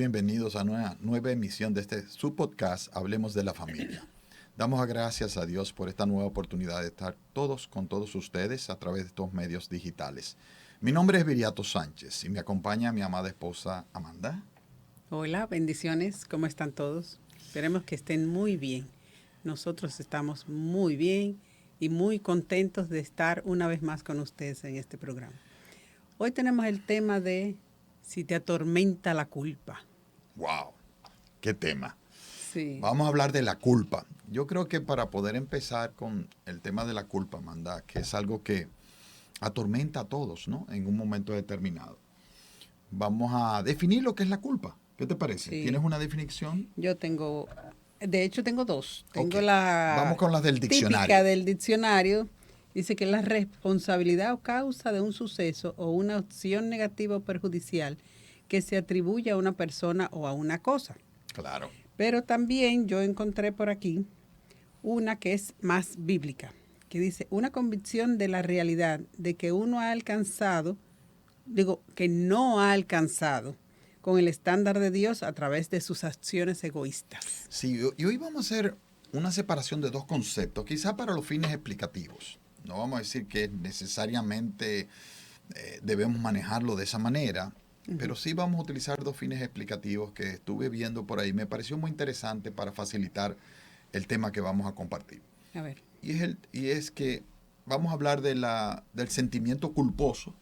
bienvenidos a una nueva emisión de su podcast, Hablemos de la Familia. Damos gracias a Dios por esta nueva oportunidad de estar todos con todos ustedes a través de estos medios digitales. Mi nombre es Viriato Sánchez y me acompaña mi amada esposa Amanda. Hola, bendiciones, ¿cómo están todos? Esperemos que estén muy bien. Nosotros estamos muy bien y muy contentos de estar una vez más con ustedes en este programa. Hoy tenemos el tema de si te atormenta la culpa. ¡Wow! ¡Qué tema! Sí. Vamos a hablar de la culpa. Yo creo que para poder empezar con el tema de la culpa, Amanda, que es algo que atormenta a todos, ¿no? En un momento determinado. Vamos a definir lo que es la culpa. ¿Qué te parece? Sí. ¿Tienes una definición? Yo tengo, de hecho tengo dos. Tengo Okay. la Vamos con las del diccionario. típica del diccionario. Dice que la responsabilidad o causa de un suceso o una acción negativa o perjudicial que se atribuye a una persona o a una cosa. Claro. Pero también yo encontré por aquí una que es más bíblica, que dice una convicción de la realidad de que uno ha alcanzado, que no ha alcanzado con el estándar de Dios a través de sus acciones egoístas. Sí, y hoy vamos a hacer una separación de dos conceptos, quizá para los fines explicativos. No vamos a decir que necesariamente debemos manejarlo de esa manera, pero sí vamos a utilizar dos fines explicativos que estuve viendo por ahí. Me pareció muy interesante para facilitar el tema que vamos a compartir. A ver. Y es que vamos a hablar del sentimiento culposo.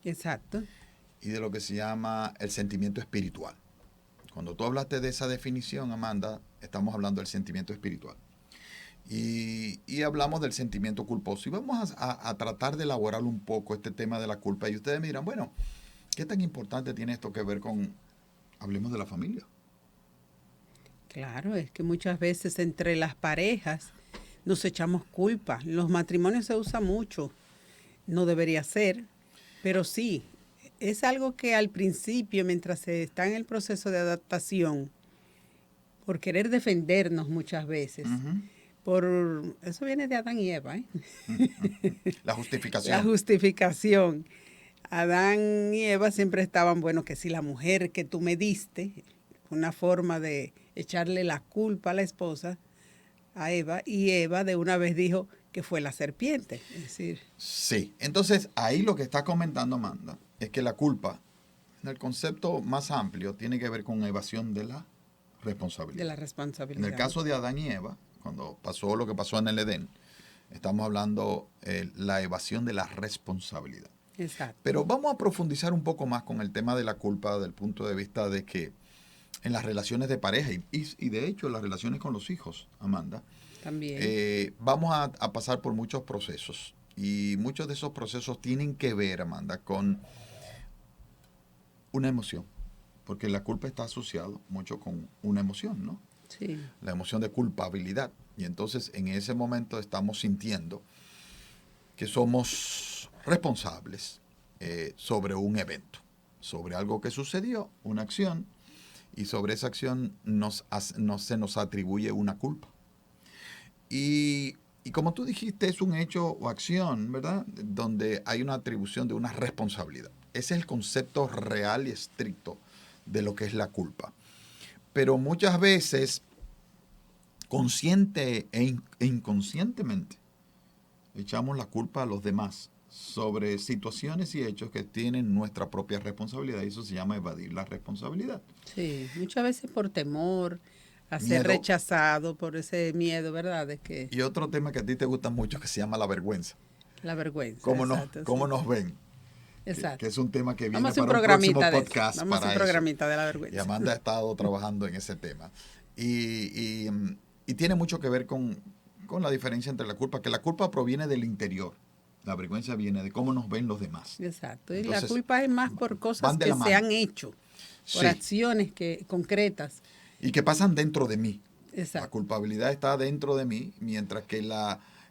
Exacto. Y de lo que se llama el sentimiento espiritual. Cuando tú hablaste de esa definición, Amanda, estamos hablando del sentimiento espiritual. Y hablamos del sentimiento culposo. Y vamos a tratar de elaborar un poco este tema de la culpa. Y ustedes me dirán, bueno, ¿qué tan importante tiene esto que ver con, hablemos de la familia? Claro, es que muchas veces entre las parejas nos echamos culpa. En los matrimonios se usa mucho. No debería ser, pero sí. Es algo que al principio, mientras se está en el proceso de adaptación, por querer defendernos muchas veces, eso viene de Adán y Eva, ¿eh? La justificación. La justificación. Adán y Eva siempre estaban, bueno, que si la mujer que tú me diste, una forma de echarle la culpa a la esposa, a Eva, y Eva de una vez dijo que fue la serpiente. Es decir, sí, entonces ahí lo que está comentando Amanda es que la culpa, en el concepto más amplio, tiene que ver con evasión de la responsabilidad. De la responsabilidad. En el caso de Adán y Eva, cuando pasó lo que pasó en el Edén, estamos hablando de la evasión de la responsabilidad. Exacto. Pero vamos a profundizar un poco más con el tema de la culpa desde el punto de vista de que en las relaciones de pareja y de hecho en las relaciones con los hijos, Amanda, también vamos a pasar por muchos procesos. Y muchos de esos procesos tienen que ver, Amanda, con una emoción. Porque la culpa está asociada mucho con una emoción, ¿no? Sí. La emoción de culpabilidad. Y entonces en ese momento estamos sintiendo que somos responsables sobre un evento, sobre algo que sucedió, una acción, y sobre esa acción se nos atribuye una culpa. Y como tú dijiste, es un hecho o acción, ¿verdad? Donde hay una atribución de una responsabilidad. Ese es el concepto real y estricto de lo que es la culpa. Pero muchas veces, consciente e inconscientemente, echamos la culpa a los demás sobre situaciones y hechos que tienen nuestra propia responsabilidad. Y eso se llama evadir la responsabilidad. Sí, muchas veces por temor a ser Miedo. Rechazado, por ese miedo, ¿verdad? De que Y otro tema que a ti te gusta mucho que se llama la vergüenza. la vergüenza. ¿Cómo exacto, nos ven? Exacto. Que es un tema que viene Vamos a para un próximo podcast. Vamos a hacer un programita de la vergüenza. Y Amanda ha estado trabajando en ese tema. Y tiene mucho que ver con la diferencia entre la culpa, que la culpa proviene del interior. La vergüenza viene de cómo nos ven los demás. Exacto. Y entonces, la culpa es más por cosas que se han hecho, por acciones concretas. Y que pasan dentro de mí. Exacto. La culpabilidad está dentro de mí, mientras que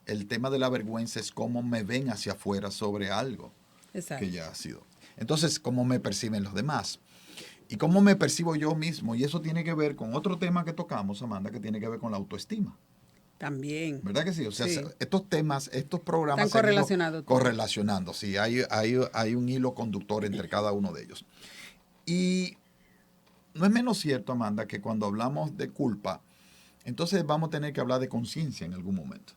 el tema de la vergüenza es cómo me ven hacia afuera sobre algo. Exacto. Que ya ha sido. Entonces, cómo me perciben los demás. Y cómo me percibo yo mismo. Y eso tiene que ver con otro tema que tocamos, Amanda, que tiene que ver con la autoestima. También. ¿Verdad que sí? O sea, sí. Estos temas, estos programas... Están correlacionados. Correlacionando, sí. Hay un hilo conductor entre cada uno de ellos. Y no es menos cierto, Amanda, que cuando hablamos de culpa, entonces vamos a tener que hablar de conciencia en algún momento.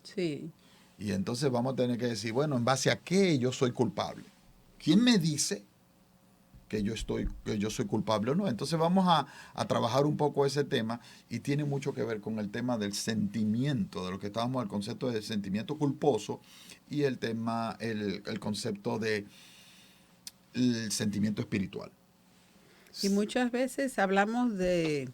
Sí. Y entonces vamos a tener que decir, bueno, ¿en base a qué yo soy culpable? ¿Quién me dice que yo soy culpable o no? Entonces vamos a trabajar un poco ese tema y tiene mucho que ver con el tema del sentimiento, de lo que estábamos, el concepto del sentimiento culposo y el tema, el concepto del sentimiento espiritual. Y muchas veces hablamos de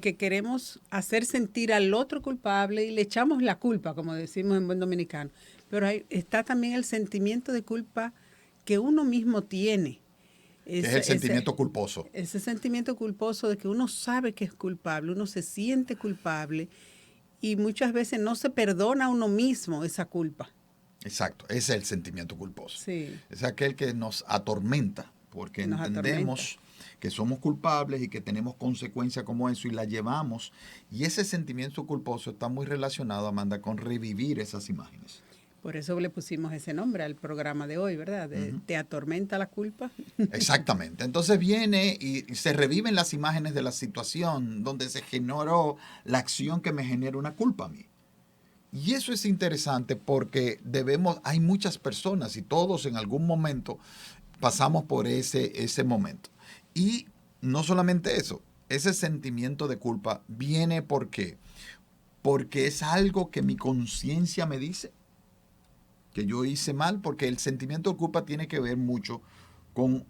que queremos hacer sentir al otro culpable y le echamos la culpa, como decimos en buen dominicano. Pero está también el sentimiento de culpa que uno mismo tiene. Es el sentimiento culposo. Ese sentimiento culposo de que uno sabe que es culpable, uno se siente culpable y muchas veces no se perdona a uno mismo esa culpa. Exacto, ese es el sentimiento culposo. Sí. Es aquel que nos atormenta porque entendemos que somos culpables y que tenemos consecuencias como eso y la llevamos. Y ese sentimiento culposo está muy relacionado, Amanda, con revivir esas imágenes. Por eso le pusimos ese nombre al programa de hoy, ¿verdad? ¿Te atormenta la culpa? Exactamente. Entonces viene y se reviven las imágenes de la situación donde se generó la acción que me genera una culpa a mí. Y eso es interesante porque hay muchas personas y todos en algún momento pasamos por ese momento. Y no solamente eso, ese sentimiento de culpa viene porque es algo que mi conciencia me dice que yo hice mal, porque el sentimiento de culpa tiene que ver mucho con,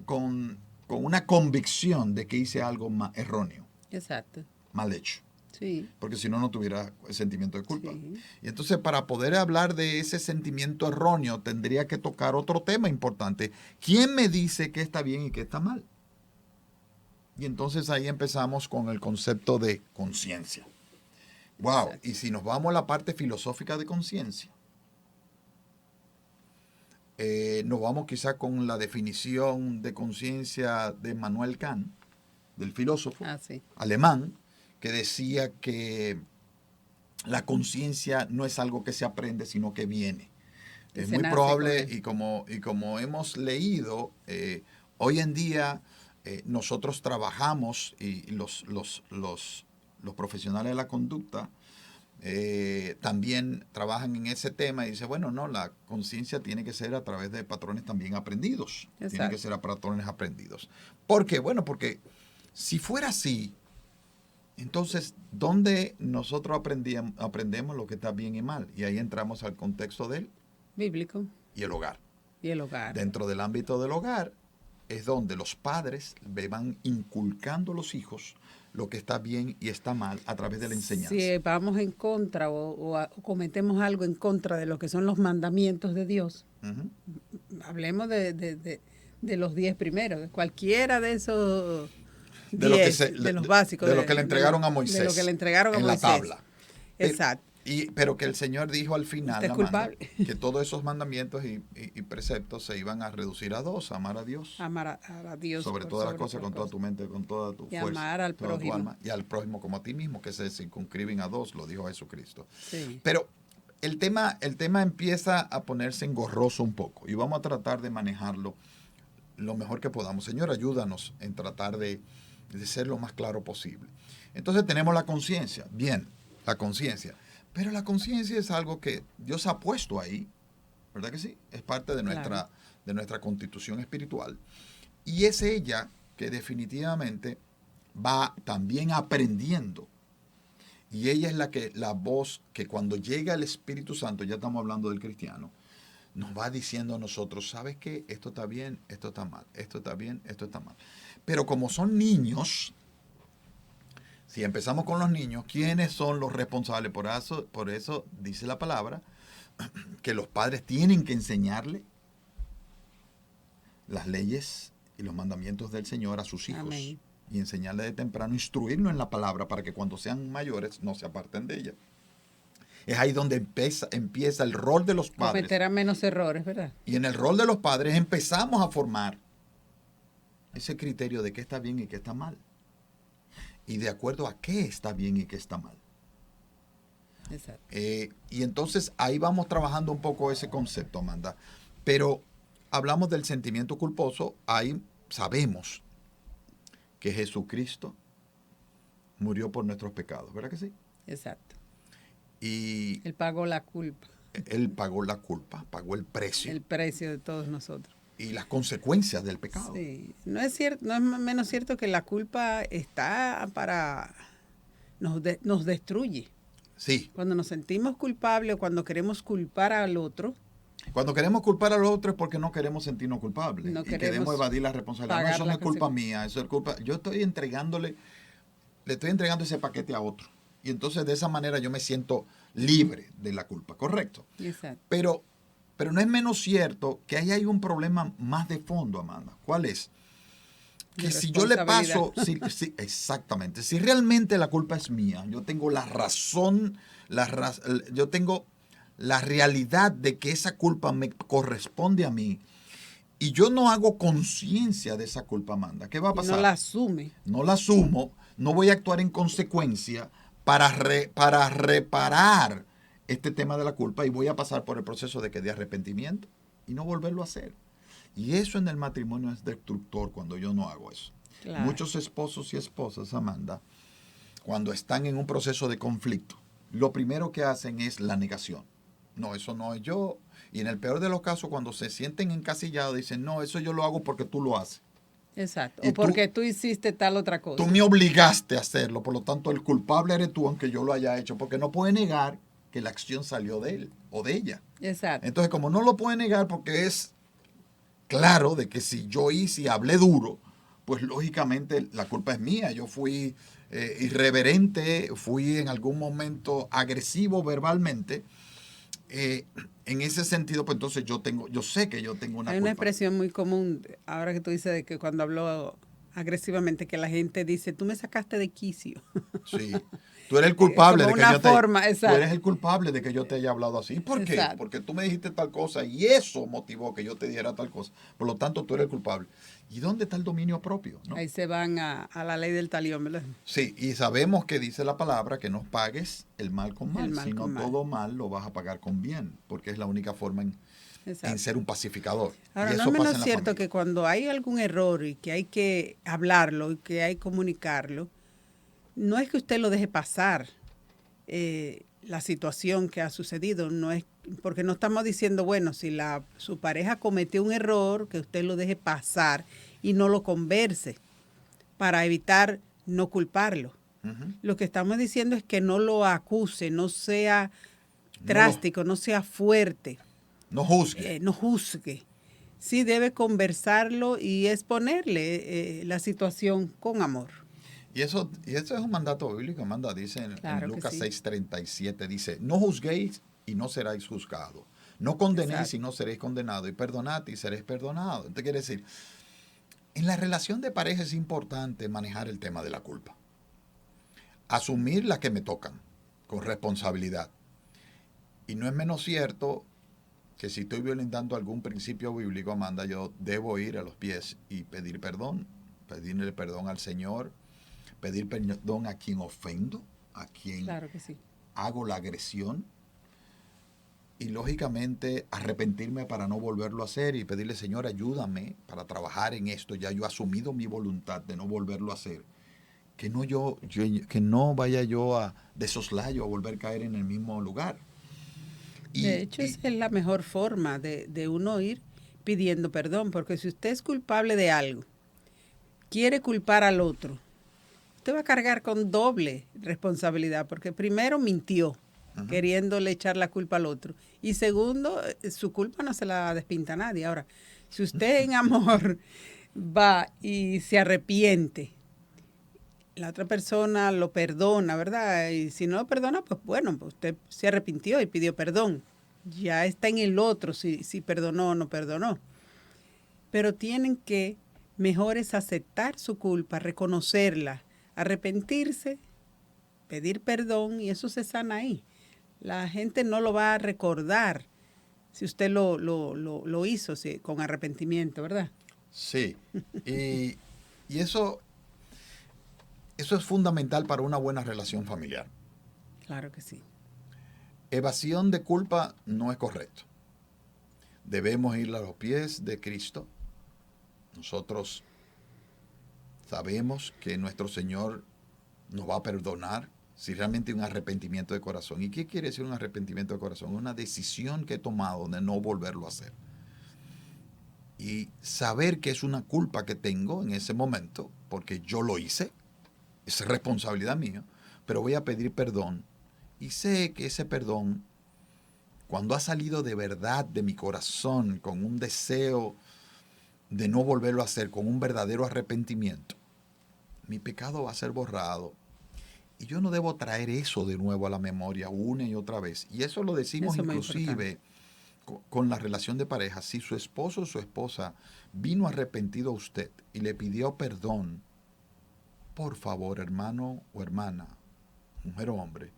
con una convicción de que hice algo erróneo. Exacto. Mal hecho. Sí. Porque si no, no tuviera el sentimiento de culpa. Sí. Y entonces, para poder hablar de ese sentimiento erróneo, tendría que tocar otro tema importante. ¿Quién me dice qué está bien y qué está mal? Y entonces ahí empezamos con el concepto de conciencia. Wow. Exacto. Y si nos vamos a la parte filosófica de conciencia, nos vamos quizá con la definición de conciencia de Manuel Kant, del filósofo alemán, que decía que la conciencia no es algo que se aprende, sino que viene. Es muy probable, y como hemos leído, hoy en día nosotros trabajamos, y los profesionales de la conducta también trabajan en ese tema y dicen, bueno, no, la conciencia tiene que ser a través de patrones también aprendidos. Exacto. Tiene que ser a patrones aprendidos. ¿Por qué? Bueno, porque si fuera así, entonces, ¿dónde nosotros aprendemos lo que está bien y mal? Y ahí entramos al contexto del bíblico y el hogar. Y el hogar. Dentro del ámbito del hogar es donde los padres van inculcando a los hijos lo que está bien y está mal a través de la enseñanza. Si vamos en contra o cometemos algo en contra de lo que son los mandamientos de Dios, hablemos de los 10 primeros, de cualquiera de esos 10, de los básicos. De lo que le entregaron a Moisés. De lo que le entregaron a Moisés. En la tabla. Exacto. Pero que el Señor dijo al final, Amanda, que todos esos mandamientos y preceptos se iban a reducir a 2, amar a Dios. Amar a Dios. Sobre todas las cosas, con toda tu mente, con toda tu fuerza. Y amar al prójimo. Tu alma, y al prójimo como a ti mismo, que se circunscriben a 2, lo dijo Jesucristo. Sí. Pero el tema empieza a ponerse engorroso un poco y vamos a tratar de manejarlo lo mejor que podamos. Señor, ayúdanos en tratar de ser lo más claro posible. Entonces tenemos la conciencia. Bien, la conciencia. Pero la conciencia es algo que Dios ha puesto ahí, ¿verdad que sí? Es parte de nuestra constitución espiritual. Y es ella que definitivamente va también aprendiendo. Y ella es la voz que cuando llega el Espíritu Santo, ya estamos hablando del cristiano, nos va diciendo a nosotros, ¿sabes qué? Esto está bien, esto está mal, esto está bien, esto está mal. Pero como son niños, si empezamos con los niños, ¿quiénes son los responsables? Por eso dice la palabra que los padres tienen que enseñarle las leyes y los mandamientos del Señor a sus hijos. Amén. Y enseñarle de temprano, instruirnos en la palabra para que cuando sean mayores no se aparten de ella. Es ahí donde empieza el rol de los padres. Cometerán menos errores, ¿verdad? Y en el rol de los padres empezamos a formar ese criterio de qué está bien y qué está mal. Y de acuerdo a qué está bien y qué está mal. Exacto. Y entonces ahí vamos trabajando un poco ese concepto, Amanda. Pero hablamos del sentimiento culposo, ahí sabemos que Jesucristo murió por nuestros pecados, ¿verdad que sí? Exacto. Y Él pagó la culpa. Él pagó la culpa, pagó el precio. El precio de todos nosotros. Y las consecuencias del pecado. Sí. No es cierto, no es menos cierto que la culpa está para... nos destruye. Sí. Cuando nos sentimos culpables o cuando queremos culpar al otro. Cuando queremos culpar al otro es porque no queremos sentirnos culpables. No y queremos evadir la responsabilidad. No, eso no es culpa mía, eso es culpa. Yo estoy le estoy entregando ese paquete a otro. Y entonces de esa manera yo me siento libre de la culpa, ¿correcto? Exacto. Pero no es menos cierto que ahí hay un problema más de fondo, Amanda. ¿Cuál es? Que si yo le paso, exactamente, si realmente la culpa es mía, yo tengo la razón, yo tengo la realidad de que esa culpa me corresponde a mí, y yo no hago conciencia de esa culpa, Amanda, ¿qué va a pasar? No la asume. No la asumo, no voy a actuar en consecuencia para reparar este tema de la culpa, y voy a pasar por el proceso de arrepentimiento y no volverlo a hacer. Y eso en el matrimonio es destructor cuando yo no hago eso. Claro. Muchos esposos y esposas, Amanda, cuando están en un proceso de conflicto, lo primero que hacen es la negación. No, eso no es yo. Y en el peor de los casos, cuando se sienten encasillados, dicen, no, eso yo lo hago porque tú lo haces. Exacto. O porque tú hiciste tal otra cosa. Tú me obligaste a hacerlo, por lo tanto el culpable eres tú, aunque yo lo haya hecho, porque no puede negar que la acción salió de él o de ella. Exacto. Entonces, como no lo puede negar porque es claro de que si yo hice y hablé duro, pues lógicamente la culpa es mía. Yo fui irreverente, fui en algún momento agresivo verbalmente. En ese sentido, pues entonces yo sé que yo tengo una culpa. Hay una expresión muy común, ahora que tú dices de que cuando hablo agresivamente, que la gente dice, tú me sacaste de quicio. Sí. Tú eres el culpable de que tú eres el culpable de que yo te haya hablado así. ¿Por qué? Exacto. Porque tú me dijiste tal cosa y eso motivó que yo te dijera tal cosa. Por lo tanto, tú eres el culpable. ¿Y dónde está el dominio propio? ¿No? Ahí se van a la ley del talión, ¿verdad? Sí, y sabemos que dice la palabra que no pagues el mal con mal, sino todo mal lo vas a pagar con bien, porque es la única forma en ser un pacificador. Ahora, no es menos cierto que cuando hay algún error y que hay que hablarlo y que hay que comunicarlo, no es que usted lo deje pasar la situación que ha sucedido, no es porque no estamos diciendo, bueno, si su pareja cometió un error, que usted lo deje pasar y no lo converse para evitar no culparlo. Uh-huh. Lo que estamos diciendo es que no lo acuse, no sea drástico, no sea fuerte. No juzgue. No juzgue. Sí debe conversarlo y exponerle la situación con amor. Y eso es un mandato bíblico, Amanda, dice en Lucas 6:37, dice, no juzguéis y no seréis juzgados. No condenéis y no seréis condenados. Y perdonad y seréis perdonados. Entonces quiere decir, en la relación de pareja es importante manejar el tema de la culpa. Asumir las que me tocan con responsabilidad. Y no es menos cierto que si estoy violentando algún principio bíblico, Amanda, yo debo ir a los pies y pedir perdón, pedirle perdón al Señor, pedir perdón a quien ofendo, a quien hago la agresión y lógicamente arrepentirme para no volverlo a hacer y pedirle, Señor, ayúdame para trabajar en esto. Ya yo he asumido mi voluntad de no volverlo a hacer. Que no vaya yo de soslayo a volver a caer en el mismo lugar. De hecho, esa es la mejor forma de uno ir pidiendo perdón, porque si usted es culpable de algo, quiere culpar al otro, usted va a cargar con doble responsabilidad, porque primero mintió, uh-huh, queriéndole echar la culpa al otro, y segundo, su culpa no se la despinta a nadie. Ahora, si usted en amor va y se arrepiente, la otra persona lo perdona, ¿verdad? Y si no lo perdona, pues bueno, pues usted se arrepintió y pidió perdón. Ya está en el otro si perdonó o no perdonó. Pero tienen que mejor es aceptar su culpa, reconocerla, arrepentirse, pedir perdón y eso se sana ahí. La gente no lo va a recordar si usted lo hizo con arrepentimiento, ¿verdad? Sí, y eso es fundamental para una buena relación familiar. Claro que sí. Evasión de culpa no es correcto. Debemos ir a los pies de Cristo. Nosotros Sabemos que nuestro Señor nos va a perdonar si realmente hay un arrepentimiento de corazón. ¿Y qué quiere decir un arrepentimiento de corazón? Una decisión que he tomado de no volverlo a hacer. Y saber que es una culpa que tengo en ese momento, porque yo lo hice, es responsabilidad mía, pero voy a pedir perdón. Y sé que ese perdón, cuando ha salido de verdad de mi corazón, con un deseo de no volverlo a hacer, con un verdadero arrepentimiento, mi pecado va a ser borrado. Y yo no debo traer eso de nuevo a la memoria una y otra vez. Y eso lo decimos Eso es muy inclusive importante. con la relación de pareja. Si su esposo o su esposa vino arrepentido a usted y le pidió perdón, por favor, hermano o hermana, mujer o hombre,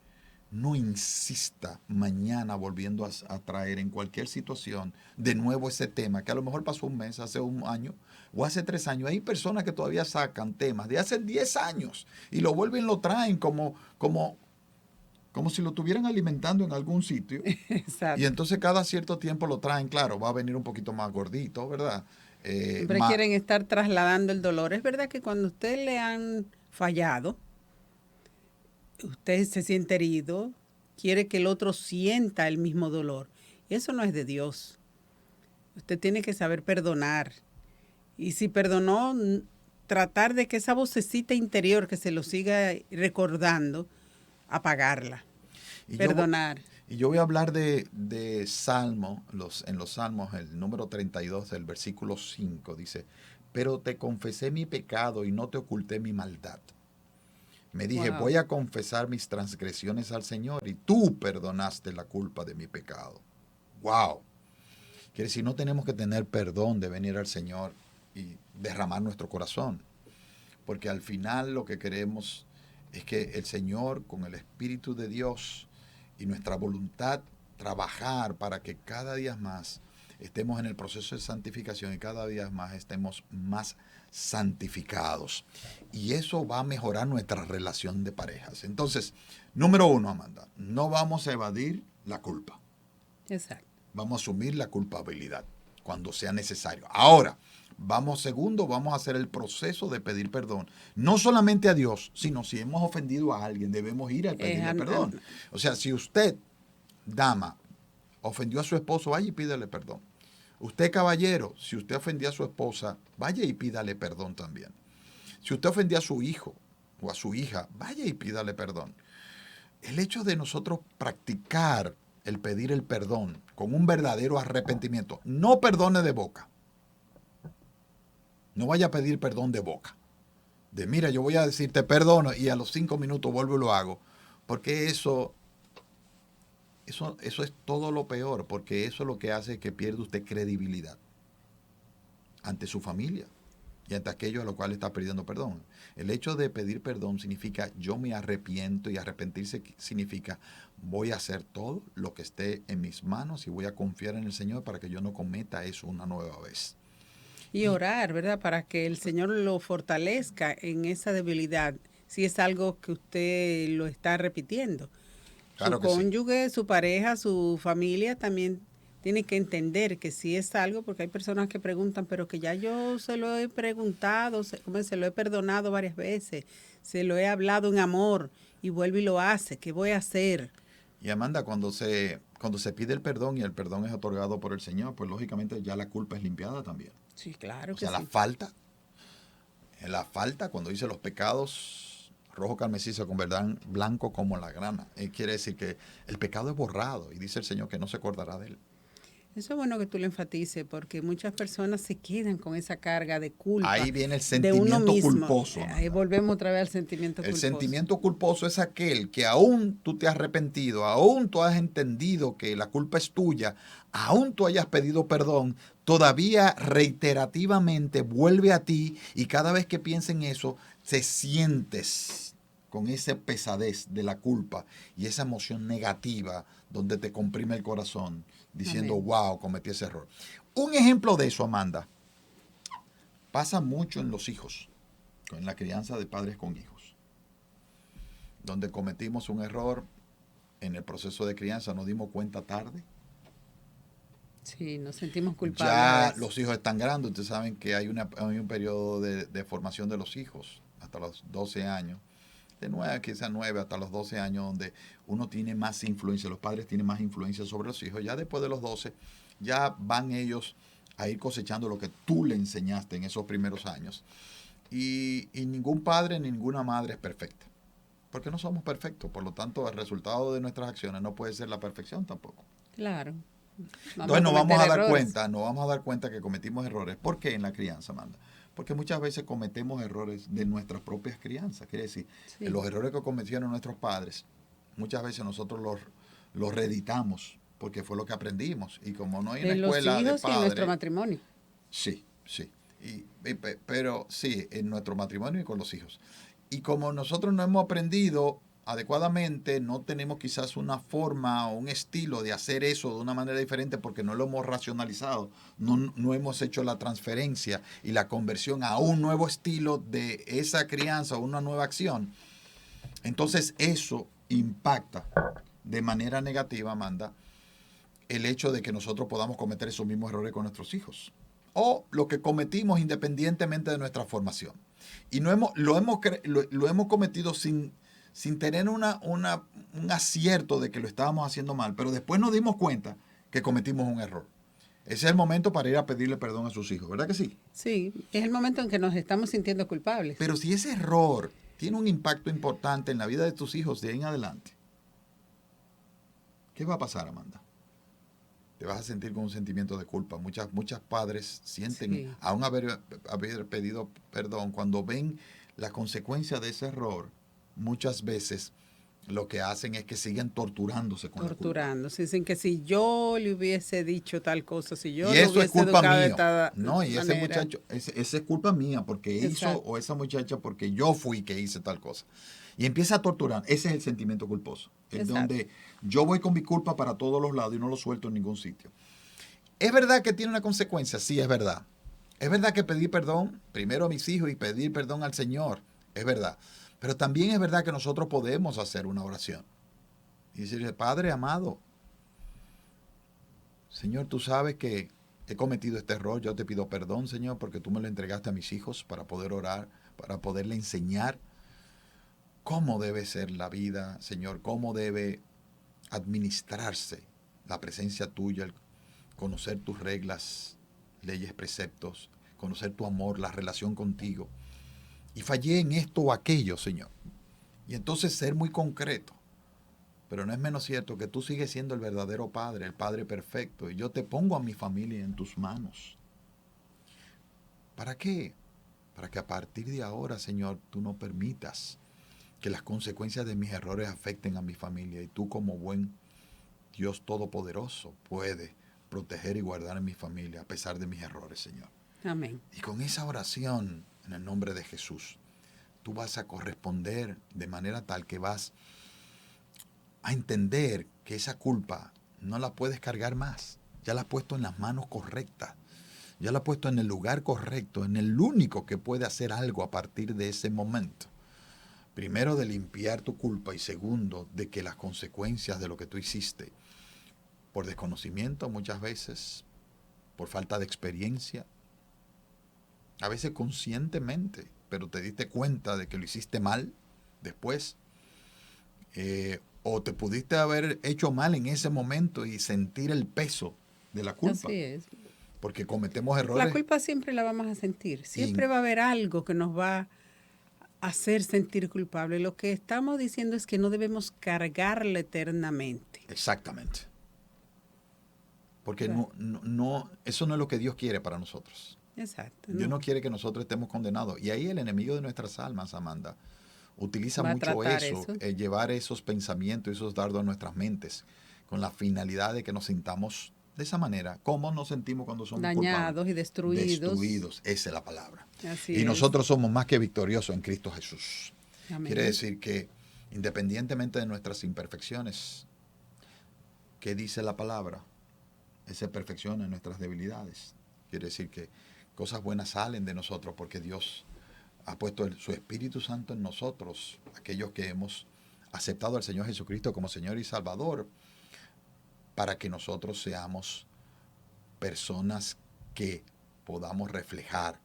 no insista mañana volviendo a traer en cualquier situación de nuevo ese tema, que a lo mejor pasó un mes, hace un año o hace 3 años. Hay personas que todavía sacan temas de hace 10 años y lo vuelven, lo traen como si lo estuvieran alimentando en algún sitio. Y Exacto. entonces cada cierto tiempo lo traen, claro, va a venir un poquito más gordito, ¿verdad? Siempre quieren estar trasladando el dolor. Es verdad que cuando a usted le han fallado, usted se siente herido, quiere que el otro sienta el mismo dolor. Y eso no es de Dios. Usted tiene que saber perdonar. Y si perdonó, tratar de que esa vocecita interior que se lo siga recordando, apagarla. y yo, Perdonar. y yo voy a hablar de Salmo, en los Salmos, el número 32 del versículo 5, dice, pero te confesé mi pecado y no te oculté mi maldad. Me dije, Wow. voy a confesar mis transgresiones al Señor y tú perdonaste la culpa de mi pecado. ¡Wow! Quiere decir, no tenemos que tener perdón de venir al Señor y derramar nuestro corazón, porque al final lo que queremos es que el Señor, con el Espíritu de Dios y nuestra voluntad, trabajar para que cada día más estemos en el proceso de santificación y cada día más estemos más santificados. Y eso va a mejorar nuestra relación de parejas. Entonces, número uno, Amanda, no vamos a evadir la culpa. Exacto. Vamos a asumir la culpabilidad cuando sea necesario. Ahora, segundo, vamos a hacer el proceso de pedir perdón. No solamente a Dios, sino si hemos ofendido a alguien, debemos ir a pedirle perdón. O sea, si usted, dama, ofendió a su esposo, vaya y pídale perdón. Usted, caballero, si usted ofendió a su esposa, vaya y pídale perdón también. Si usted ofendió a su hijo o a su hija, vaya y pídale perdón. El hecho de nosotros practicar el pedir el perdón con un verdadero arrepentimiento, no perdone de boca. No vaya a pedir perdón de boca. De mira, yo voy a decirte perdono y a los 5 minutos vuelvo y lo hago. Porque eso es todo lo peor, porque eso lo que hace es que pierda usted credibilidad ante su familia y ante aquello a lo cual está pidiendo perdón. El hecho de pedir perdón significa yo me arrepiento, y arrepentirse significa voy a hacer todo lo que esté en mis manos y voy a confiar en el Señor para que yo no cometa eso una nueva vez. Y Y orar, ¿verdad? Para que el Señor lo fortalezca en esa debilidad, si es algo que usted lo está repitiendo. Su claro que sí. cónyuge, su pareja, su familia también tiene que entender que si es algo, porque hay personas que preguntan, pero que ya yo se lo he preguntado, se lo he perdonado varias veces, se lo he hablado en amor y vuelve y lo hace, ¿qué voy a hacer? Y Amanda, cuando se pide el perdón y el perdón es otorgado por el Señor, pues lógicamente ya la culpa es limpiada también. Sí, claro O que sea, sí. la falta, cuando dice los pecados rojo carmesí se convertirán blanco como la grana. Quiere decir que el pecado es borrado y dice el Señor que no se acordará de él. Eso es bueno que tú lo enfatices porque muchas personas se quedan con esa carga de culpa Ahí viene el de uno sentimiento mismo. culposo, Ahí Amanda. volvemos otra vez al sentimiento El culposo. sentimiento culposo es aquel que aún tú te has arrepentido, aún tú has entendido que la culpa es tuya, aún tú hayas pedido perdón, todavía reiterativamente vuelve a ti y cada vez que piensas en eso, te sientes con esa pesadez de la culpa y esa emoción negativa donde te comprime el corazón diciendo, Amén. wow, cometí ese error. Un ejemplo de eso, Amanda, pasa mucho en los hijos, en la crianza de padres con hijos, donde cometimos un error en el proceso de crianza, nos dimos cuenta tarde Sí, nos sentimos culpables a Ya veces. los hijos están grandes, ustedes saben que hay un periodo de formación de los hijos hasta los 12 años, de 9, quizás 9 hasta los 12 años, donde uno tiene más influencia, los padres tienen más influencia sobre los hijos. Ya después de los 12, ya van ellos a ir cosechando lo que tú le enseñaste en esos primeros años. Y ningún padre ni ninguna madre es perfecta, porque no somos perfectos, por lo tanto el resultado de nuestras acciones no puede ser la perfección tampoco. Claro. Vamos Entonces a nos cometer vamos a dar errores. cuenta, nos vamos a dar cuenta que cometimos errores. ¿Por qué en la crianza, Amanda? Porque muchas veces cometemos errores de nuestras propias crianzas. Quiere decir, Sí. los errores que cometieron nuestros padres, muchas veces nosotros los reeditamos porque fue lo que aprendimos. Y como no hay una En los escuela de hijos y en nuestro padres, matrimonio. sí, sí. Pero sí, en nuestro matrimonio y con los hijos. Y como nosotros no hemos aprendido adecuadamente, no tenemos quizás una forma o un estilo de hacer eso de una manera diferente porque no lo hemos racionalizado, no hemos hecho la transferencia y la conversión a un nuevo estilo de esa crianza o una nueva acción. Entonces eso impacta de manera negativa, Amanda, el hecho de que nosotros podamos cometer esos mismos errores con nuestros hijos. O lo que cometimos independientemente de nuestra formación. Y no lo hemos cometido sin tener un acierto de que lo estábamos haciendo mal, pero después nos dimos cuenta que cometimos un error. Ese es el momento para ir a pedirle perdón a sus hijos, ¿verdad que sí? Sí, es el momento en que nos estamos sintiendo culpables. Pero si ese error tiene un impacto importante en la vida de tus hijos de ahí en adelante, ¿qué va a pasar, Amanda? Te vas a sentir con un sentimiento de culpa. Muchas padres sienten, Sí, aún haber pedido perdón, cuando ven la consecuencia de ese error, muchas veces lo que hacen es que siguen torturándose con la culpa. torturando. Se dicen que si yo le hubiese dicho tal cosa, si yo Y lo eso es hubiese culpa educado de mía. tal No, y ese manera. muchacho, esa es culpa mía porque hizo, Exacto, o esa muchacha porque yo fui que hice tal cosa. Y empieza a torturar. Ese es el sentimiento culposo. El exacto. donde yo voy con mi culpa para todos los lados y no lo suelto en ningún sitio. ¿Es verdad que tiene una consecuencia? Sí, es verdad. Es verdad que pedir perdón, primero a mis hijos y pedir perdón al Señor, es verdad. Pero también es verdad que nosotros podemos hacer una oración y decirle, Padre amado, Señor, tú sabes que he cometido este error, yo te pido perdón, Señor, porque tú me lo entregaste a mis hijos para poder orar, para poderle enseñar cómo debe ser la vida, Señor, cómo debe administrarse la presencia tuya, el conocer tus reglas, leyes, preceptos, conocer tu amor, la relación contigo. Y fallé en esto o aquello, Señor. Y entonces ser muy concreto. Pero no es menos cierto que tú sigues siendo el verdadero Padre, el Padre perfecto. Y yo te pongo a mi familia en tus manos. ¿Para qué? Para que a partir de ahora, Señor, tú no permitas que las consecuencias de mis errores afecten a mi familia. Y tú como buen Dios Todopoderoso puedes proteger y guardar a mi familia a pesar de mis errores, Señor. Amén. Y con esa oración, en el nombre de Jesús, tú vas a corresponder de manera tal que vas a entender que esa culpa no la puedes cargar más. Ya la has puesto en las manos correctas. Ya la has puesto en el lugar correcto, en el único que puede hacer algo a partir de ese momento. Primero, de limpiar tu culpa y segundo, de que las consecuencias de lo que tú hiciste, por desconocimiento muchas veces, por falta de experiencia, a veces conscientemente, pero te diste cuenta de que lo hiciste mal después, o te pudiste haber hecho mal en ese momento y sentir el peso de la culpa, Así es. porque cometemos La errores culpa siempre la vamos a sentir. y Siempre va a haber algo que nos va a hacer sentir culpable. Lo que estamos diciendo es que no debemos cargarla eternamente. exactamente, porque Claro. eso no es lo que Dios quiere para nosotros. Exacto, Dios no. no quiere que nosotros estemos condenados. Y ahí el enemigo de nuestras almas, Amanda, utiliza Va a mucho tratar eso, eso. llevar esos pensamientos, esos dardos a nuestras mentes, con la finalidad de que nos sintamos de esa manera. ¿Cómo nos sentimos cuando somos culpables? Dañados y destruidos. Destruidos, esa es la palabra. Así Y es. nosotros somos más que victoriosos en Cristo Jesús. Quiere Amén. decir que independientemente de nuestras imperfecciones, ¿qué dice la palabra? Él se perfecciona en nuestras debilidades. Quiere decir que cosas buenas salen de nosotros porque Dios ha puesto su Espíritu Santo en nosotros, aquellos que hemos aceptado al Señor Jesucristo como Señor y Salvador, para que nosotros seamos personas que podamos reflejar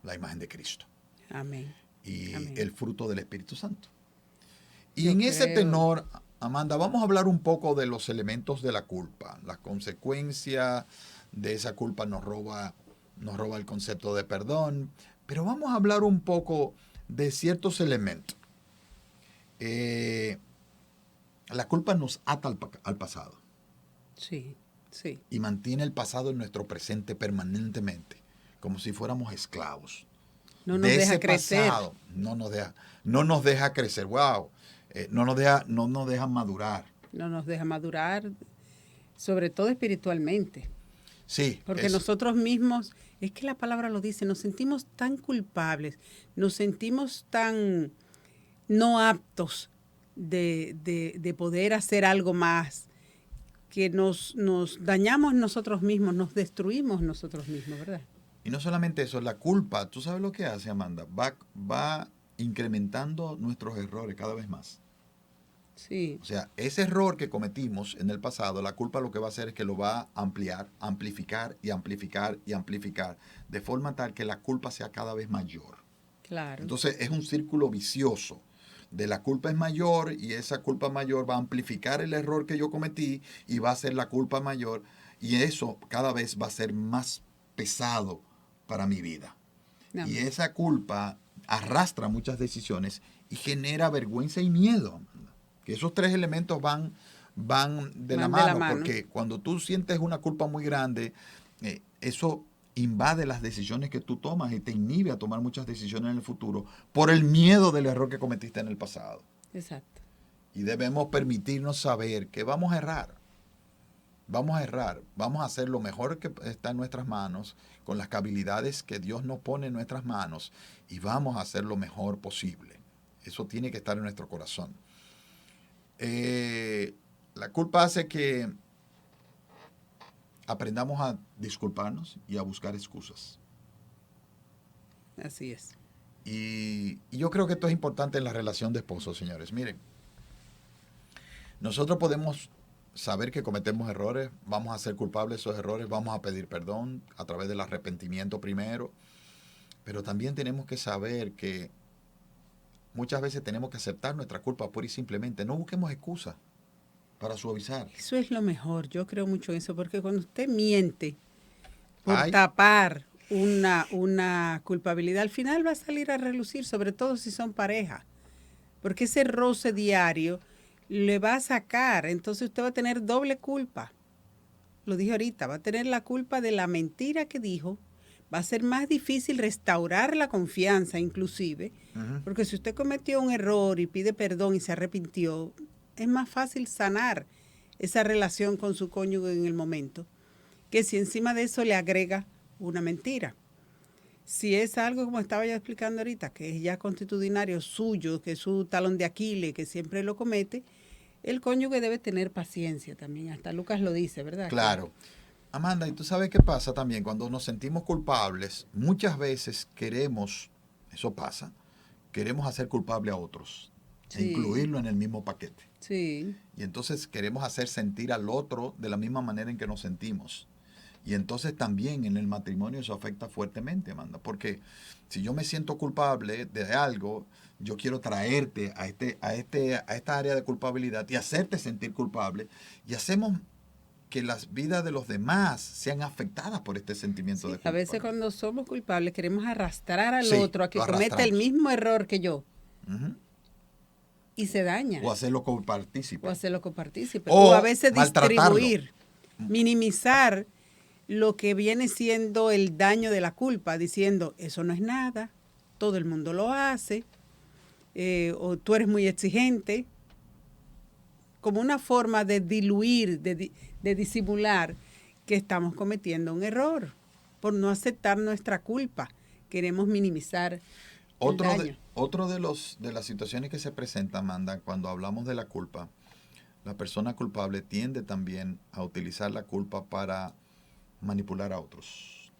la imagen de Cristo Amén. y Amén. el fruto del Espíritu Santo. Y Yo en ese creo- tenor, Amanda, vamos a hablar un poco de los elementos de la culpa. Las consecuencias de esa culpa nos roba el concepto de perdón, pero vamos a hablar un poco de ciertos elementos. La culpa nos ata al pasado Sí, sí. y mantiene el pasado en nuestro presente permanentemente, como si fuéramos esclavos. No nos De deja ese crecer. pasado no nos deja crecer, wow, no nos deja madurar. No nos deja madurar, sobre todo espiritualmente. Sí, Porque nosotros mismos, es que la palabra lo dice, nos sentimos tan culpables, nos sentimos tan no aptos de poder hacer algo más, que nos dañamos nosotros mismos, nos destruimos nosotros mismos, ¿verdad? y no solamente eso, la culpa, ¿tú sabes lo que hace, Amanda? Va incrementando nuestros errores cada vez más. Sí, O sea, ese error que cometimos en el pasado, la culpa lo que va a hacer es que lo va a ampliar, amplificar y amplificar y amplificar, de forma tal que la culpa sea cada vez mayor. claro. Entonces es un círculo vicioso. De la culpa es mayor y esa culpa mayor va a amplificar el error que yo cometí y va a ser la culpa mayor y eso cada vez va a ser más pesado para mi vida. Y Amén. esa culpa arrastra muchas decisiones y genera vergüenza y miedo. Que esos tres elementos van de la Van de la mano, mano. porque cuando tú sientes una culpa muy grande, eso invade las decisiones que tú tomas y te inhibe a tomar muchas decisiones en el futuro por el miedo del error que cometiste en el pasado. Exacto. Y debemos permitirnos saber que vamos a errar. Vamos a errar, vamos a hacer lo mejor que está en nuestras manos, con las habilidades que Dios nos pone en nuestras manos, y vamos a hacer lo mejor posible. Eso tiene que estar en nuestro corazón. La culpa hace que aprendamos a disculparnos y a buscar excusas. Así es. Y yo creo que esto es importante en la relación de esposos, señores. Miren, nosotros podemos saber que cometemos errores, vamos a ser culpables de esos errores, vamos a pedir perdón a través del arrepentimiento primero, pero también tenemos que saber que muchas veces tenemos que aceptar nuestra culpa pura y simplemente. No busquemos excusas para suavizar. Eso es lo mejor, yo creo mucho en eso, porque cuando usted miente por Ay, tapar una culpabilidad, al final va a salir a relucir, sobre todo si son pareja, porque ese roce diario le va a sacar, entonces usted va a tener doble culpa. Lo dije ahorita, va a tener la culpa de la mentira que dijo, va a ser más difícil restaurar la confianza inclusive, porque si usted cometió un error y pide perdón y se arrepintió, es más fácil sanar esa relación con su cónyuge en el momento, que si encima de eso le agrega una mentira. Si es algo, como estaba ya explicando ahorita, que es ya constitucionario suyo, que es su talón de Aquiles, que siempre lo comete, el cónyuge debe tener paciencia también. Hasta Lucas lo dice, ¿verdad? claro. Amanda, ¿y tú sabes qué pasa también? Cuando nos sentimos culpables, muchas veces queremos, eso pasa, queremos hacer culpable a otros e Sí. incluirlo en el mismo paquete. Sí, Y entonces queremos hacer sentir al otro de la misma manera en que nos sentimos. Y entonces también en el matrimonio eso afecta fuertemente, Amanda, porque si yo me siento culpable de algo, yo quiero traerte a esta área de culpabilidad y hacerte sentir culpable, y hacemos que las vidas de los demás sean afectadas por este sentimiento sí. de A culpa. veces cuando somos culpables queremos arrastrar al Sí, otro a que lo cometa el arrastramos. mismo error que yo Ujú. y se daña. O hacerlo copartícipe. O hacerlo copartícipe. O O a veces maltratarlo. distribuir, minimizar lo que viene siendo el daño de la culpa, diciendo, eso no es nada, todo el mundo lo hace, o tú eres muy exigente, como una forma de diluir, de disimular que estamos cometiendo un error por no aceptar nuestra culpa. Queremos minimizar el daño. Otro de las situaciones que se presentan, Amanda, cuando hablamos de la culpa, la persona culpable tiende también a utilizar la culpa para manipular a otros.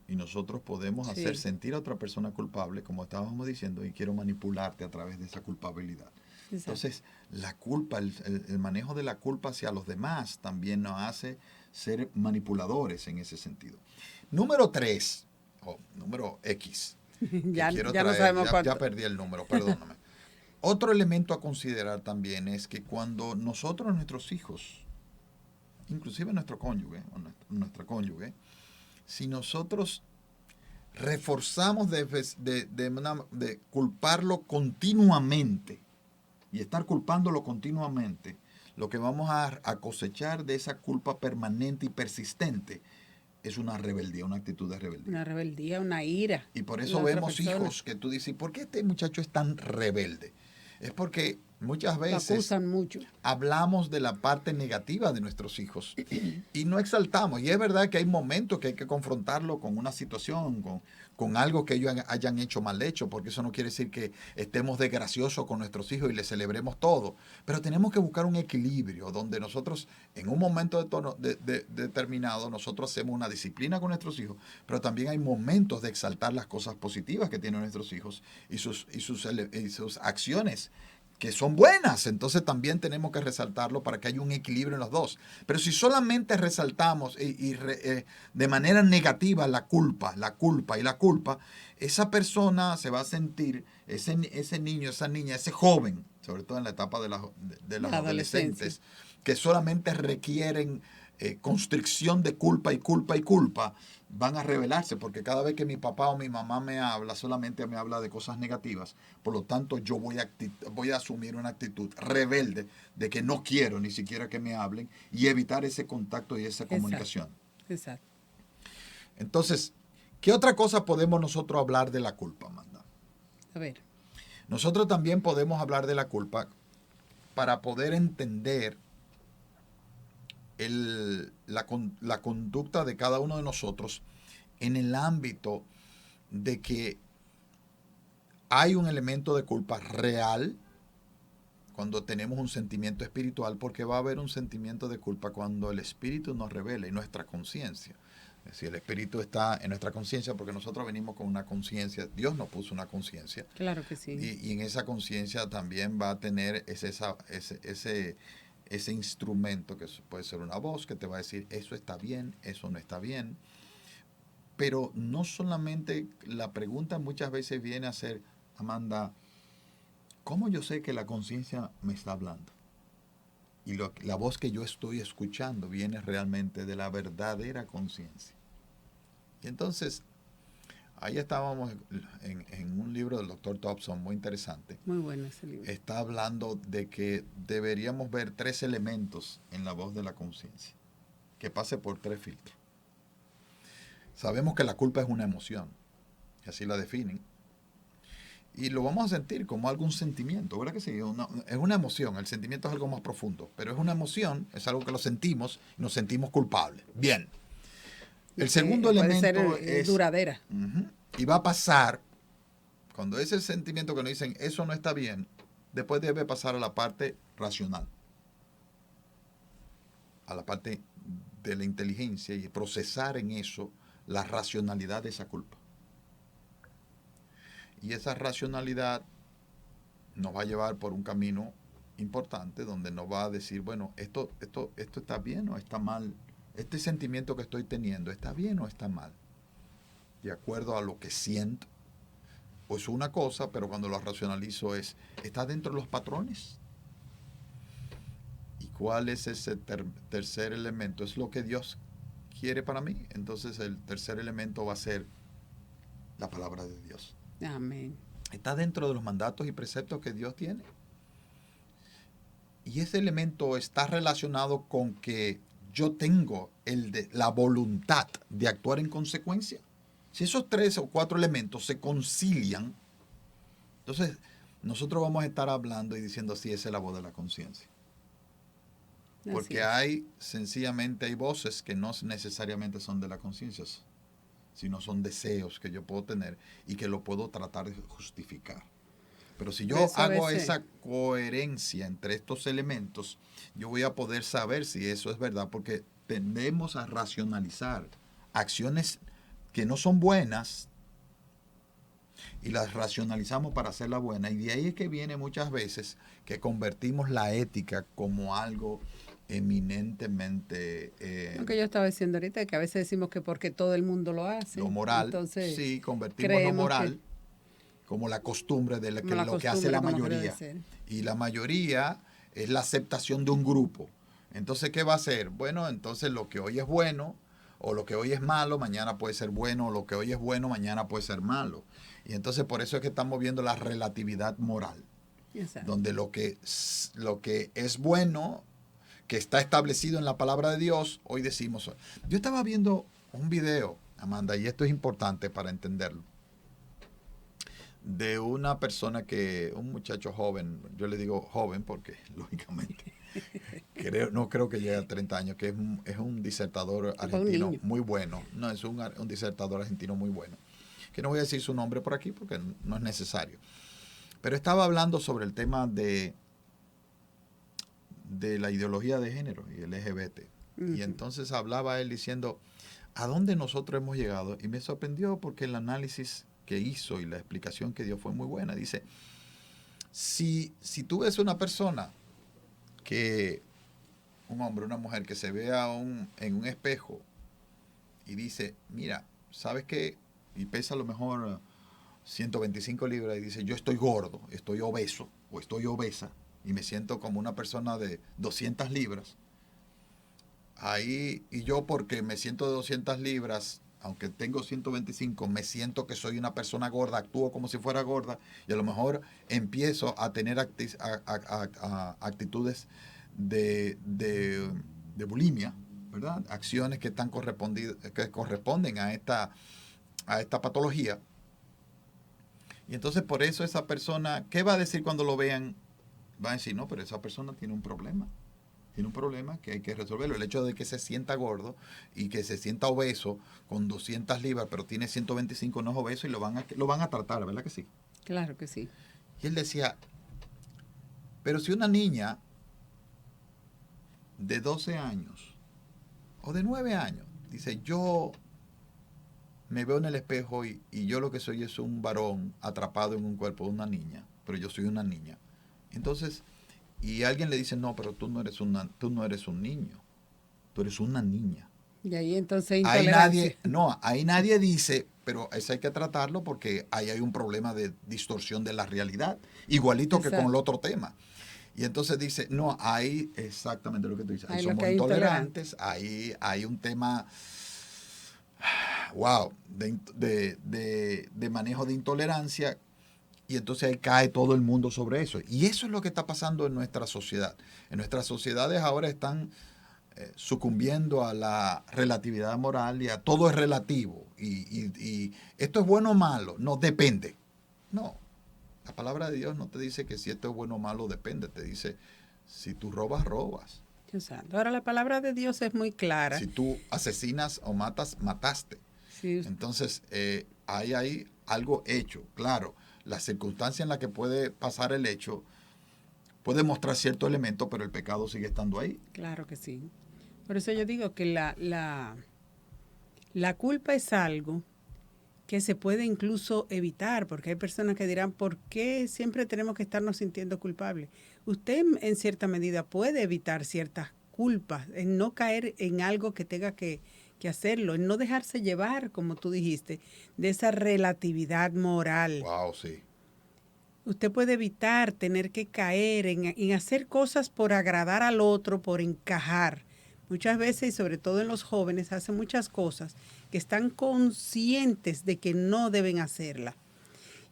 Y nosotros podemos Sí. hacer sentir a otra persona culpable, como estábamos diciendo, y quiero manipularte a través de esa culpabilidad. Entonces, la culpa, el manejo de la culpa hacia los demás también nos hace ser manipuladores en ese sentido. Número 3, o número X, que Ya, quiero ya no traer, sabemos ya cuánto. perdí el número, perdóname. Otro elemento a considerar también es que cuando nosotros, nuestros hijos, inclusive nuestro cónyuge, o nuestra cónyuge, si nosotros reforzamos de culparlo continuamente y estar culpándolo continuamente, lo que vamos a cosechar de esa culpa permanente y persistente es una rebeldía, una actitud de rebeldía. Una rebeldía, una ira. Y por en eso la otra vemos persona. hijos que tú dices, ¿por qué este muchacho es tan rebelde? Es porque muchas Lo veces acusan mucho. hablamos de la parte negativa de nuestros hijos y no exaltamos. Y es verdad que hay momentos que hay que confrontarlo con una situación, con algo que ellos hayan hecho mal hecho, porque eso no quiere decir que estemos de graciosos con nuestros hijos y les celebremos todo. Pero tenemos que buscar un equilibrio donde nosotros, en un momento determinado, nosotros hacemos una disciplina con nuestros hijos, pero también hay momentos de exaltar las cosas positivas que tienen nuestros hijos y sus acciones que son buenas, entonces también tenemos que resaltarlo para que haya un equilibrio en los dos. Pero si solamente resaltamos de manera negativa la culpa, esa persona se va a sentir, ese niño, esa niña, ese joven, sobre todo en la etapa de las La adolescencia. adolescentes, que solamente requieren constricción de culpa y culpa y culpa, van a rebelarse, porque cada vez que mi papá o mi mamá me habla, solamente me habla de cosas negativas. Por lo tanto, yo voy a asumir una actitud rebelde de que no quiero ni siquiera que me hablen y evitar ese contacto y esa comunicación. Exacto. Entonces, ¿qué otra cosa podemos nosotros hablar de la culpa, Amanda? A ver. Nosotros también podemos hablar de la culpa para poder entender la conducta de cada uno de nosotros en el ámbito de que hay un elemento de culpa real cuando tenemos un sentimiento espiritual, porque va a haber un sentimiento de culpa cuando el espíritu nos revela y nuestra conciencia. Es decir, el espíritu está en nuestra conciencia porque nosotros venimos con una conciencia, Dios nos puso una conciencia. Claro que sí. Y en esa conciencia también va a tener ese instrumento que puede ser una voz que te va a decir eso está bien, eso no está bien. Pero no solamente la pregunta muchas veces viene a ser, Amanda, ¿cómo yo sé que la conciencia me está hablando? Y la voz que yo estoy escuchando viene realmente de la verdadera conciencia. Y entonces, ahí estábamos en un libro del Dr. Thompson muy interesante. Muy bueno ese libro. Está hablando de que deberíamos ver 3 elementos en la voz de la conciencia, que pase por 3 filtros. Sabemos que la culpa es una emoción, y así la definen. Y lo vamos a sentir como algún sentimiento, ¿verdad que sí? Es una emoción, el sentimiento es algo más profundo, pero es una emoción, es algo que lo sentimos y nos sentimos culpables. Bien. El segundo elemento es duradera. Y va a pasar, cuando ese sentimiento que nos dicen, eso no está bien, después debe pasar a la parte racional, a la parte de la inteligencia y procesar en eso la racionalidad de esa culpa. Y esa racionalidad nos va a llevar por un camino importante donde nos va a decir, bueno, esto está bien o está mal. Este sentimiento que estoy teniendo, ¿está bien o está mal? De acuerdo a lo que siento. Pues una cosa, pero cuando lo racionalizo ¿está dentro de los patrones? ¿Y cuál es ese tercer elemento? Es lo que Dios quiere para mí. Entonces el tercer elemento va a ser la palabra de Dios. Amén. Está dentro de los mandatos y preceptos que Dios tiene. Y ese elemento está relacionado con que yo tengo la voluntad de actuar en consecuencia. Si esos 3 o 4 elementos se concilian, entonces nosotros vamos a estar hablando y diciendo, sí, esa es la voz de la conciencia. Porque sencillamente hay voces que no necesariamente son de la conciencia, sino son deseos que yo puedo tener y que lo puedo tratar de justificar. Pero si yo hago esa coherencia entre estos elementos, yo voy a poder saber si eso es verdad, porque tendemos a racionalizar acciones que no son buenas y las racionalizamos para hacerla buena. Y de ahí es que viene muchas veces que convertimos la ética como algo eminentemente Aunque yo estaba diciendo ahorita que a veces decimos que porque todo el mundo lo hace, lo moral. entonces Sí, convertimos lo creemos moral como la costumbre de como la lo que hace costumbre, la como creo mayoría. ser. Y la mayoría es la aceptación de un grupo. Entonces, ¿qué va a hacer? Bueno, entonces lo que hoy es bueno o lo que hoy es malo, mañana puede ser bueno, o lo que hoy es bueno, mañana puede ser malo. Y entonces por eso es que estamos viendo la relatividad moral, Exacto. donde lo que es bueno, que está establecido en la palabra de Dios, hoy decimos. Yo estaba viendo un video, Amanda, y esto es importante para entenderlo, de una persona un muchacho joven, yo le digo joven porque lógicamente no creo que llegue a 30 años, que es un disertador argentino muy bueno. No, es un disertador argentino muy bueno. Que no voy a decir su nombre por aquí porque no es necesario. Pero estaba hablando sobre el tema de la ideología de género y el LGBT. Y entonces hablaba él diciendo, ¿a dónde nosotros hemos llegado? Y me sorprendió porque el análisis que hizo y la explicación que dio fue muy buena. Dice, si tú ves una persona un hombre, una mujer que se vea en un espejo y dice, mira, ¿sabes qué? Y pesa a lo mejor 125 libras y dice, yo estoy gordo, estoy obeso o estoy obesa y me siento como una persona de 200 libras. Ahí, y yo porque me siento de 200 libras, aunque tengo 125, me siento que soy una persona gorda, actúo como si fuera gorda y a lo mejor empiezo a tener actitudes de bulimia, ¿verdad? Acciones que corresponden a esta patología. Y entonces por eso esa persona, ¿qué va a decir cuando lo vean? Va a decir, no, pero esa persona tiene un problema. Tiene un problema que hay que resolverlo. El hecho de que se sienta gordo y que se sienta obeso con 200 libras, pero tiene 125, no es obeso y lo van a tratar, ¿verdad que sí? Claro que sí. Y él decía, pero si una niña de 12 años o de 9 años dice, yo me veo en el espejo y yo lo que soy es un varón atrapado en un cuerpo de una niña, pero yo soy una niña. Entonces, y alguien le dice, no, pero tú no eres un niño, tú eres una niña. Y ahí entonces intolerancia. Ahí nadie dice, pero eso hay que tratarlo porque ahí hay un problema de distorsión de la realidad, igualito que con el otro tema. Y entonces dice, no, hay exactamente lo que tú dices, ahí somos intolerantes, ahí hay un tema, wow, de manejo de intolerancia. Y entonces ahí cae todo el mundo sobre eso. Y eso es lo que está pasando en nuestra sociedad. En nuestras sociedades ahora están sucumbiendo a la relatividad moral y a todo es relativo. Y esto es bueno o malo. No, depende. No, la palabra de Dios no te dice que si esto es bueno o malo depende. Te dice, si tú robas, robas. Exacto. Ahora la palabra de Dios es muy clara. Si tú asesinas o matas, mataste. Sí. Entonces hay ahí algo hecho, claro. La circunstancia en la que puede pasar el hecho puede mostrar cierto elemento, pero el pecado sigue estando ahí. Claro que sí. Por eso yo digo que la culpa es algo que se puede incluso evitar, porque hay personas que dirán, ¿por qué siempre tenemos que estarnos sintiendo culpables? Usted en cierta medida puede evitar ciertas culpas, en no caer en algo que tenga que hacerlo, en no dejarse llevar, como tú dijiste, de esa relatividad moral. Wow, sí. Usted puede evitar tener que caer en hacer cosas por agradar al otro, por encajar. Muchas veces, y sobre todo en los jóvenes, hacen muchas cosas que están conscientes de que no deben hacerla.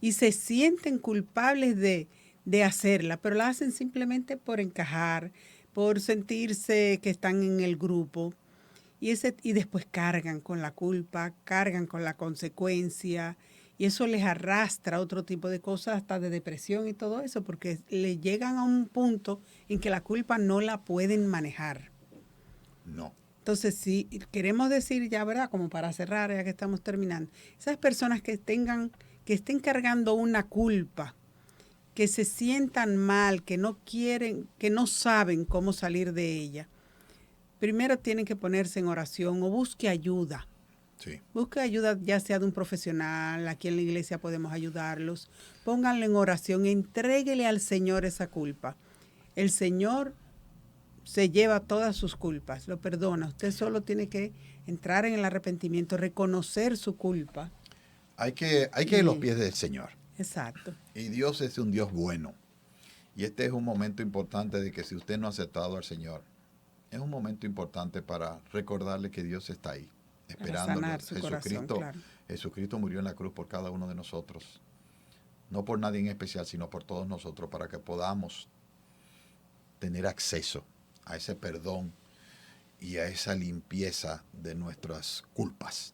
Y se sienten culpables de hacerla, pero la hacen simplemente por encajar, por sentirse que están en el grupo. Y después cargan con la culpa, cargan con la consecuencia, y eso les arrastra a otro tipo de cosas, hasta de depresión y todo eso, porque le llegan a un punto en que la culpa no la pueden manejar. No. Entonces, si queremos decir ya, ¿verdad? Como para cerrar, ya que estamos terminando, esas personas que estén cargando una culpa, que se sientan mal, que no quieren, que no saben cómo salir de ella, primero tienen que ponerse en oración o busque ayuda. Sí. Busque ayuda ya sea de un profesional, aquí en la iglesia podemos ayudarlos. Pónganlo en oración, entréguele al Señor esa culpa. El Señor se lleva todas sus culpas, lo perdona. Usted solo tiene que entrar en el arrepentimiento, reconocer su culpa. Hay que ir a los pies del Señor. Exacto. Y Dios es un Dios bueno. Y este es un momento importante de que si usted no ha aceptado al Señor, es un momento importante para recordarle que Dios está ahí, esperándolo. Sanar su corazón, claro. Jesucristo murió en la cruz por cada uno de nosotros. No por nadie en especial, sino por todos nosotros, para que podamos tener acceso a ese perdón y a esa limpieza de nuestras culpas,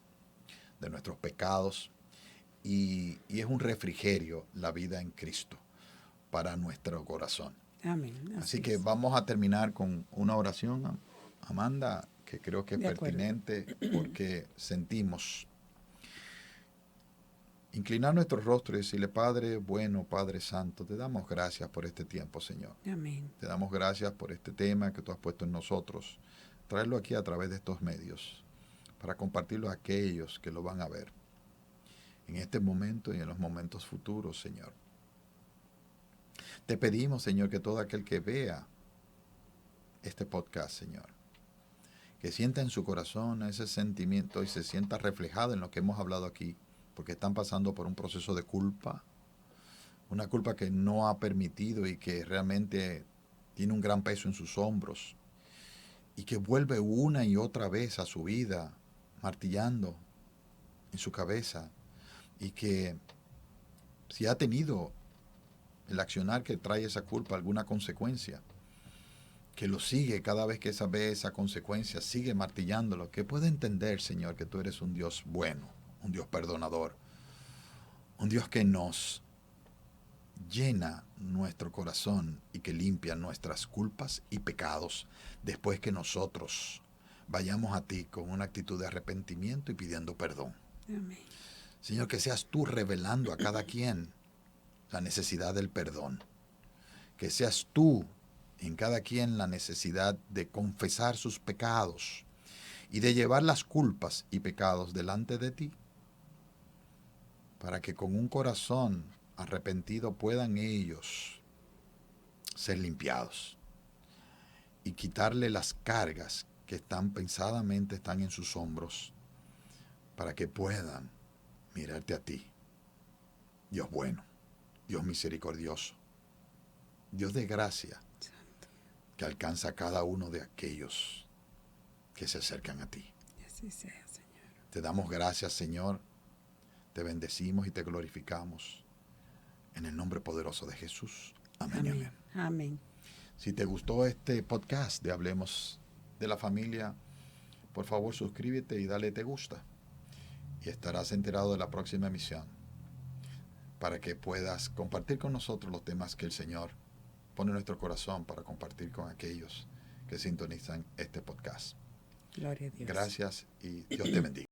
de nuestros pecados. Y es un refrigerio la vida en Cristo para nuestro corazón. Amén. Así que vamos a terminar con una oración, Amanda, que creo que es pertinente porque sentimos inclinar nuestro rostro y decirle: Padre bueno, Padre santo, te damos gracias por este tiempo, Señor. Amén. Te damos gracias por este tema que tú has puesto en nosotros. Traerlo aquí a través de estos medios para compartirlo a aquellos que lo van a ver en este momento y en los momentos futuros, Señor. Te pedimos, Señor, que todo aquel que vea este podcast, Señor, que sienta en su corazón ese sentimiento y se sienta reflejado en lo que hemos hablado aquí, porque están pasando por un proceso de culpa, una culpa que no ha permitido y que realmente tiene un gran peso en sus hombros y que vuelve una y otra vez a su vida, martillando en su cabeza, y que si ha tenido el accionar que trae esa culpa alguna consecuencia, que lo sigue cada vez que ve esa consecuencia, sigue martillándolo, que puede entender, Señor, que tú eres un Dios bueno, un Dios perdonador, un Dios que nos llena nuestro corazón y que limpia nuestras culpas y pecados después que nosotros vayamos a ti con una actitud de arrepentimiento y pidiendo perdón. Amén. Señor, que seas tú revelando a cada quien la necesidad del perdón. Que seas tú en cada quien la necesidad de confesar sus pecados y de llevar las culpas y pecados delante de ti, para que con un corazón arrepentido puedan ellos ser limpiados y quitarle las cargas que pensadamente están en sus hombros, para que puedan mirarte a ti, Dios bueno, Dios misericordioso, Dios de gracia, que alcanza a cada uno de aquellos que se acercan a ti. Y así sea, Señor. Te damos gracias, Señor, te bendecimos y te glorificamos en el nombre poderoso de Jesús. Amén. Amén. Amén. Amén. Si te gustó este podcast de Hablemos de la Familia, por favor suscríbete y dale te gusta, y estarás enterado de la próxima emisión, para que puedas compartir con nosotros los temas que el Señor pone en nuestro corazón para compartir con aquellos que sintonizan este podcast. Gloria a Dios. Gracias y Dios te bendiga.